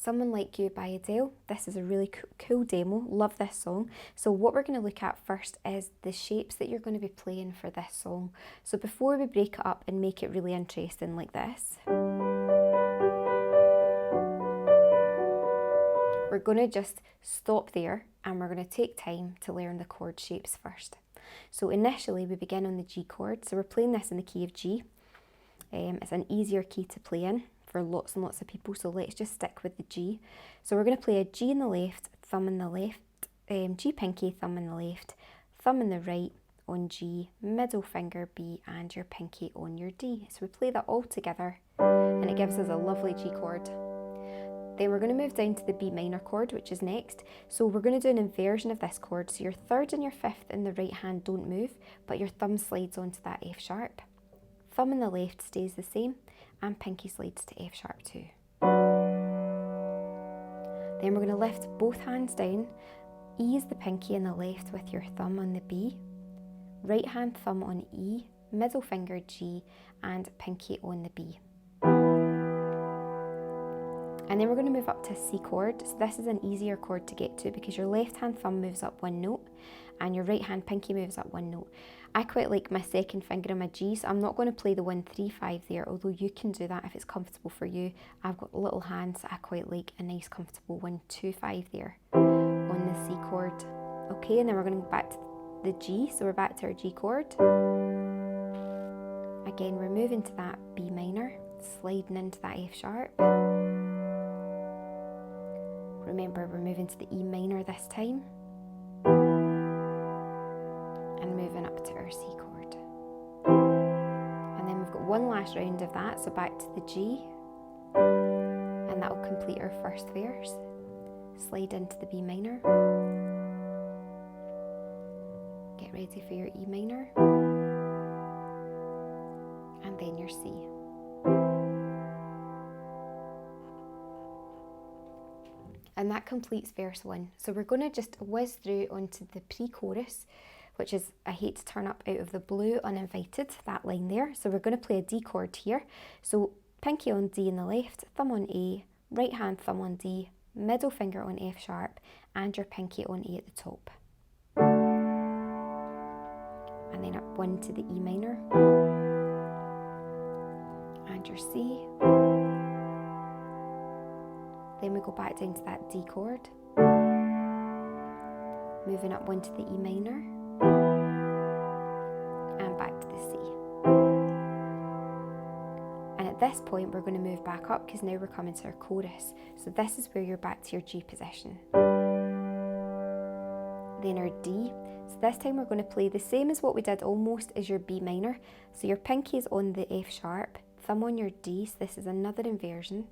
Someone Like You by Adele. This is a really cool demo, love this song. So what we're going to look at first is the shapes that you're going to be playing for this song. So before we break it up and make it really interesting like this, we're going to just stop there and we're going to take time to learn the chord shapes first. So initially we begin on the G chord, so we're playing this in the key of G. It's an easier key to play in for lots and lots of people, so let's just stick with the G. So we're going to play a G in the left, thumb in the left, G pinky, thumb in the left, thumb in the right on G, middle finger B, and your pinky on your D. So we play that all together and it gives us a lovely G chord. Then we're going to move down to the B minor chord, which is next. So we're going to do an inversion of this chord. So your third and your fifth in the right hand don't move, but your thumb slides onto that F sharp. Thumb in the left stays the same, and pinky slides to F sharp too. Then we're going to lift both hands down, ease the pinky in the left with your thumb on the B, right hand thumb on E, middle finger G, and pinky on the B. And then we're going to move up to a C chord. So this is an easier chord to get to because your left hand thumb moves up one note and your right hand pinky moves up one note. I quite like my second finger on my G, so I'm not going to play the 1, 3, 5 there, although you can do that if it's comfortable for you. I've got little hands, so I quite like a nice comfortable 1, 2, 5 there on the C chord. Okay, and then we're going to go back to the G, so we're back to our G chord. Again, we're moving to that B minor, sliding into that F sharp. Remember, we're moving to the E minor this time. And moving up to our C chord. And then we've got one last round of that, so back to the G. And that will complete our first verse. Slide into the B minor. Get ready for your E minor. And then your C. And that completes verse 1. So we're going to just whiz through onto the pre-chorus, which is I hate to turn up out of the blue uninvited, that line there. So we're going to play a D chord here. So pinky on D in the left, thumb on A, right hand thumb on D, middle finger on F sharp, and your pinky on A at the top. And then up 1 to the E minor, and your C. Then we go back down to that D chord, moving up 1 to the E minor, and back to the C. And at this point we're going to move back up because now we're coming to our chorus. So this is where you're back to your G position. Then our D. So this time we're going to play the same as what we did almost as your B minor. So your pinky is on the F sharp, thumb on your D, so this is another inversion.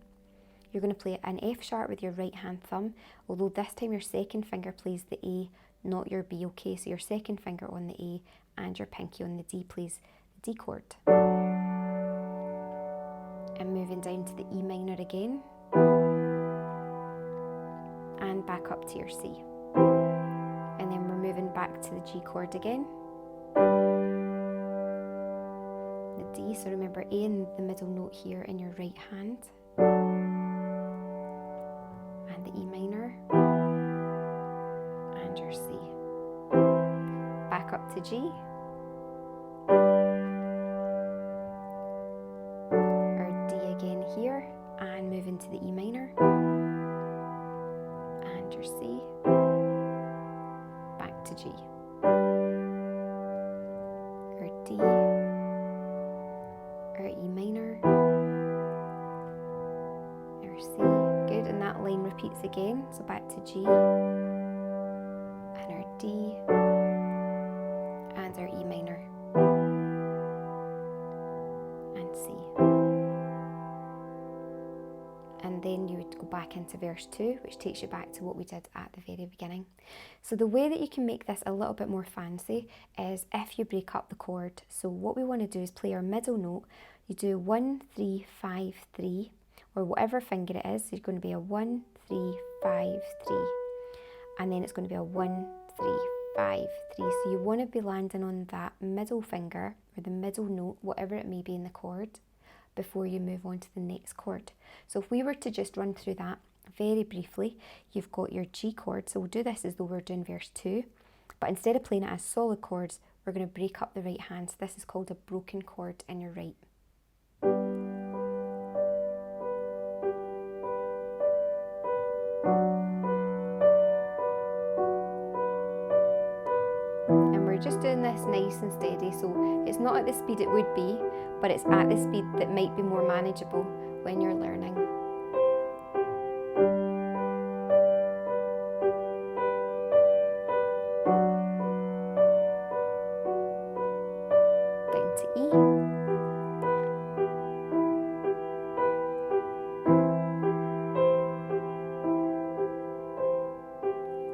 You're going to play an F sharp with your right hand thumb, although this time your second finger plays the A, not your B, okay? So your second finger on the A and your pinky on the D plays the D chord. And moving down to the E minor again. And back up to your C. And then we're moving back to the G chord again. The D, so remember A in the middle note here in your right hand. And the E minor, and your C. Back up to G. Our D again here, and move into the E minor, and your C. Back to G. Our D, our E minor, our C. Good, and that line repeats again, so back to G, and our D, and our E minor, and C. And then you would go back into verse 2, which takes you back to what we did at the very beginning. So the way that you can make this a little bit more fancy is if you break up the chord. So what we want to do is play our middle note. You do 1, 3, 5, 3, or whatever finger it is. So it's going to be a 1, 3, 5, 3. And then it's going to be a 1, 3, 5, 3. So you want to be landing on that middle finger, or the middle note, whatever it may be in the chord, before you move on to the next chord. So if we were to just run through that very briefly, you've got your G chord. So we'll do this as though we're doing verse 2, but instead of playing it as solid chords, we're going to break up the right hand. So this is called a broken chord in your right. And we're just doing this nice and steady, so it's not at the speed it would be, but it's at the speed that might be more manageable when you're learning. Down to E.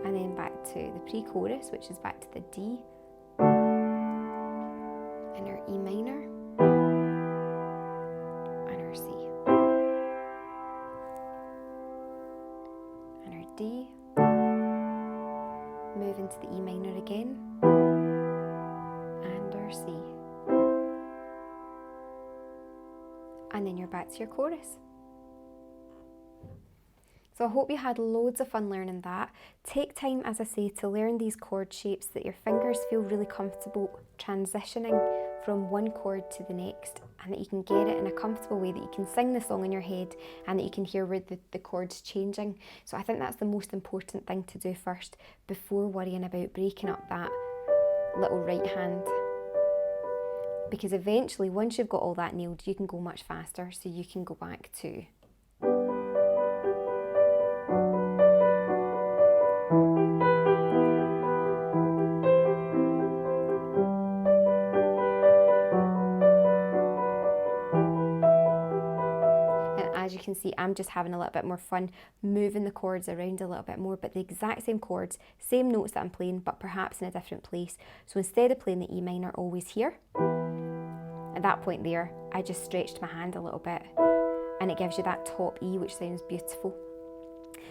And then back to the pre-chorus, which is back to the D and our E minor and our C and our D, move into the E minor again and our C, and then you're back to your chorus. So I hope you had loads of fun learning that. Take time, as I say, to learn these chord shapes, that your fingers feel really comfortable transitioning from one chord to the next, and that you can get it in a comfortable way, that you can sing the song in your head and that you can hear where the chord's changing. So I think that's the most important thing to do first, before worrying about breaking up that little right hand. Because eventually, once you've got all that nailed, you can go much faster, so you can go back to as you can see, I'm just having a little bit more fun moving the chords around a little bit more, but the exact same chords, same notes that I'm playing, but perhaps in a different place. So instead of playing the E minor always here, at that point there, I just stretched my hand a little bit, and it gives you that top E, which sounds beautiful.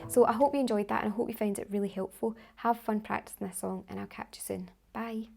So I hope you enjoyed that, and I hope you found it really helpful. Have fun practicing this song, and I'll catch you soon. Bye.